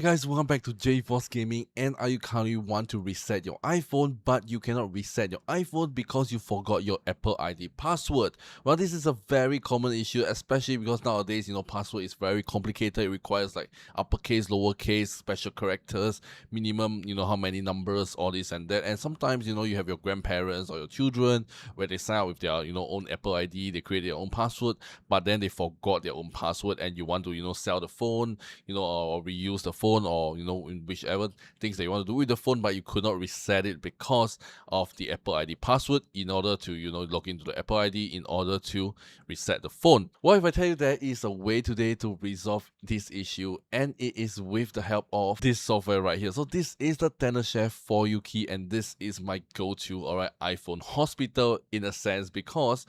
Alright guys, welcome back to JForce Gaming. And are you currently want to reset your iPhone but you cannot reset your iPhone because you forgot your Apple ID password? Well, this is a very common issue, especially because nowadays, password is very complicated. It requires like uppercase, lowercase, special characters, minimum, how many numbers, all this and that. And sometimes, you have your grandparents or your children where they sign up with their, own Apple ID, they create their own password, but then they forgot their own password and you want to, sell the phone, or reuse the phone, or in whichever things that you want to do with the phone, but you could not reset it because of the Apple ID password in order to log into the Apple ID in order to reset the phone. What if I tell you there is a way today to resolve this issue, and it is with the help of this software right here. So this is the Tenorshare For You key, and this is my go-to iPhone hospital in a sense, because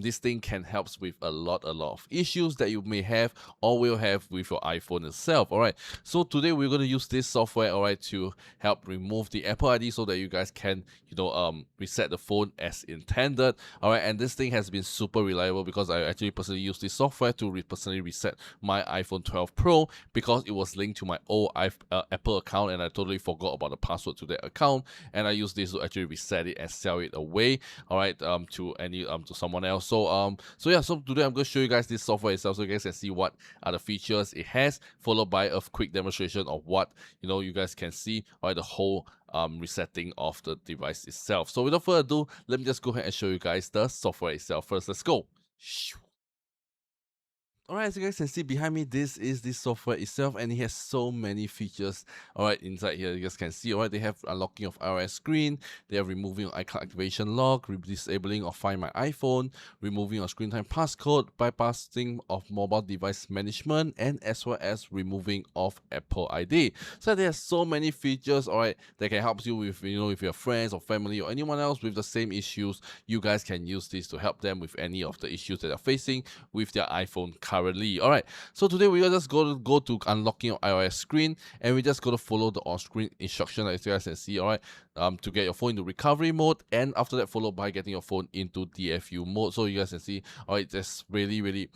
this thing can help with a lot of issues that you may have or will have with your iPhone itself. So today we're going to use this software to help remove the Apple ID so that you guys can reset the phone as intended. And this thing has been super reliable because I actually personally use this software to personally reset my iPhone 12 Pro because it was linked to my old Apple account and I totally forgot about the password to that account, and I use this to actually reset it and sell it away to someone else. So today I'm going to show you guys this software itself so you guys can see what are the features it has, followed by a quick demonstration of what you guys can see the whole resetting of the device itself. So without further ado, let me just go ahead and show you guys the software itself first. Let's go. Alright, as you guys can see behind me, this is the software itself, and it has so many features. Inside here you guys can see, they have unlocking of iOS screen, they have removing iCloud activation lock, disabling of Find My iPhone, removing of screen time passcode, bypassing of mobile device management, and as well as removing of Apple ID. So there's so many features, that can help you with, if your friends or family or anyone else with the same issues, you guys can use this to help them with any of the issues that they're facing with their iPhone currently. So today we are just go to unlocking your iOS screen, and we just go to follow the on-screen instruction as you guys can see, to get your phone into recovery mode, and after that followed by getting your phone into DFU mode. So you guys can see, that's really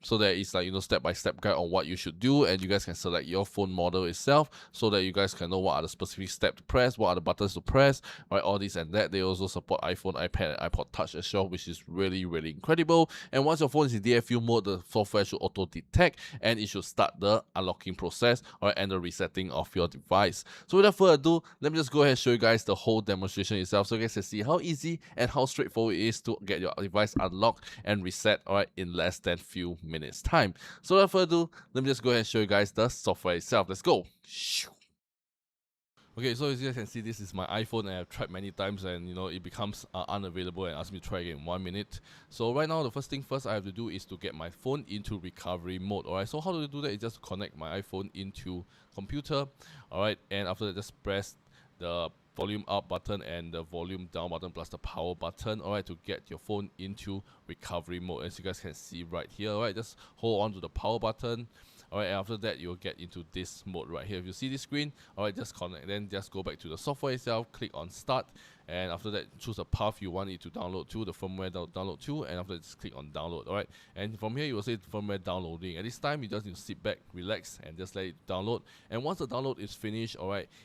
so there is step-by-step guide on what you should do, and you guys can select your phone model itself so that you guys can know what are the specific steps to press, what are the buttons to press, all this and that. They also support iPhone, iPad, and iPod Touch as well, which is really incredible. And once your phone is in DFU mode, the software should auto detect and it should start the unlocking process and the resetting of your device. So without further ado, let me just go ahead and show you guys the whole demonstration itself so you guys can see how easy and how straightforward it is to get your device unlocked and reset in less than few minutes time. So without further ado, let me just go ahead and show you guys the software itself. Let's go. Okay, so as you guys can see, this is my iPhone, and I've tried many times, and it becomes unavailable and asks me to try again in 1 minute. So right now, the first thing first I have to do is to get my phone into recovery mode. So how do I do that? Is just connect my iPhone into computer. And after that, just press the volume up button and the volume down button plus the power button to get your phone into recovery mode. As you guys can see right here, just hold on to the power button. And after that you'll get into this mode right here. If you see this screen, just connect, then just go back to the software itself, click on start, and after that choose a path you want it to download to, the firmware download to, and after that just click on download. And from here you will say firmware downloading. At this time you just need to sit back, relax, and just let it download. And once the download is finished,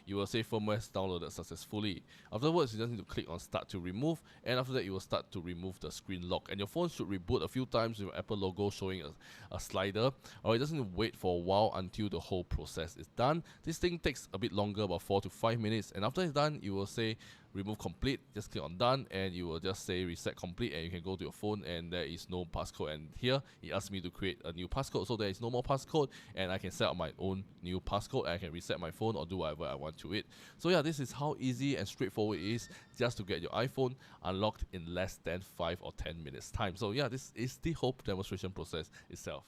you will say firmware downloaded successfully. Afterwards you just need to click on start to remove, and after that you will start to remove the screen lock, and your phone should reboot a few times with Apple logo showing a slider. It doesn't need to wait for a while until the whole process is done. This thing takes a bit longer, about 4 to 5 minutes, and after it's done you will say remove complete, just click on done, and you will just say reset complete, and you can go to your phone, and there is no passcode. And here it asks me to create a new passcode, so there is no more passcode, and I can set up my own new passcode, and I can reset my phone or do whatever I want to it. So yeah, this is how easy and straightforward it is just to get your iPhone unlocked in less than 5 or 10 minutes time. So yeah, this is the whole demonstration process itself.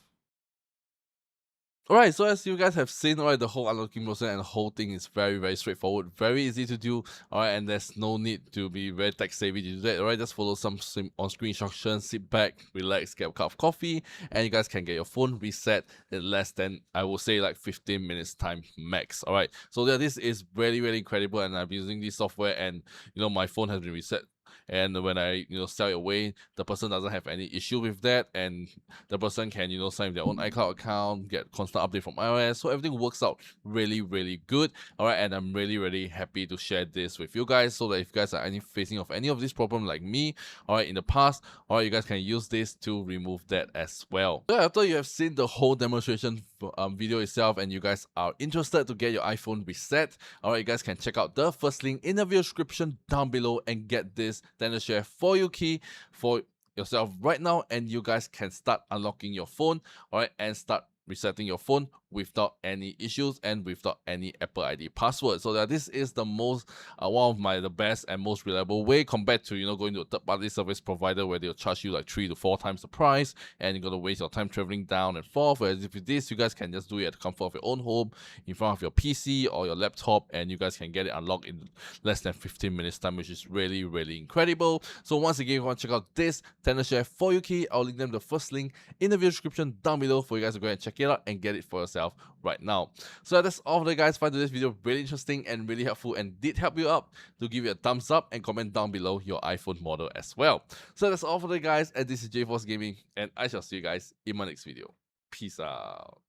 Alright, so as you guys have seen, the whole unlocking process and the whole thing is very straightforward, very easy to do, and there's no need to be very tech savvy to do that. Just follow some on-screen instructions, sit back, relax, get a cup of coffee, and you guys can get your phone reset in less than, I will say, like 15 minutes time max. So yeah, this is really incredible, and I'm using this software, and my phone has been reset and when I sell it away, the person doesn't have any issue with that, and the person can sign their own iCloud account, get constant update from iOS, so everything works out really good. All right, and I'm really happy to share this with you guys, so that if you guys are facing of any of this problem like me, all right, in the past, all right, you guys can use this to remove that as well. So after you have seen the whole demonstration video itself, and you guys are interested to get your iPhone reset, all right, you guys can check out the first link in the video description down below and get this TenderShare for you key for yourself right now, and you guys can start unlocking your phone, all right, and start resetting your phone without any issues and without any Apple ID password. So that this is the most one of the best and most reliable way, compared to going to a third-party service provider where they'll charge you like 3 to 4 times the price, and you're gonna waste your time traveling down and forth. Whereas if with this, you guys can just do it at the comfort of your own home, in front of your PC or your laptop, and you guys can get it unlocked in less than 15 minutes time, which is really incredible. So once again, if you want to check out this TenderShare for you key, I'll link them the first link in the video description down below for you guys to go and check it out and get it for yourself right now. So that's all for the guys. Find this video really interesting and really helpful and did help you out, to give it a thumbs up and comment down below your iPhone model as well. So that's all for the guys, and this is 𝖩forcegaming, and I shall see you guys in my next video. Peace out.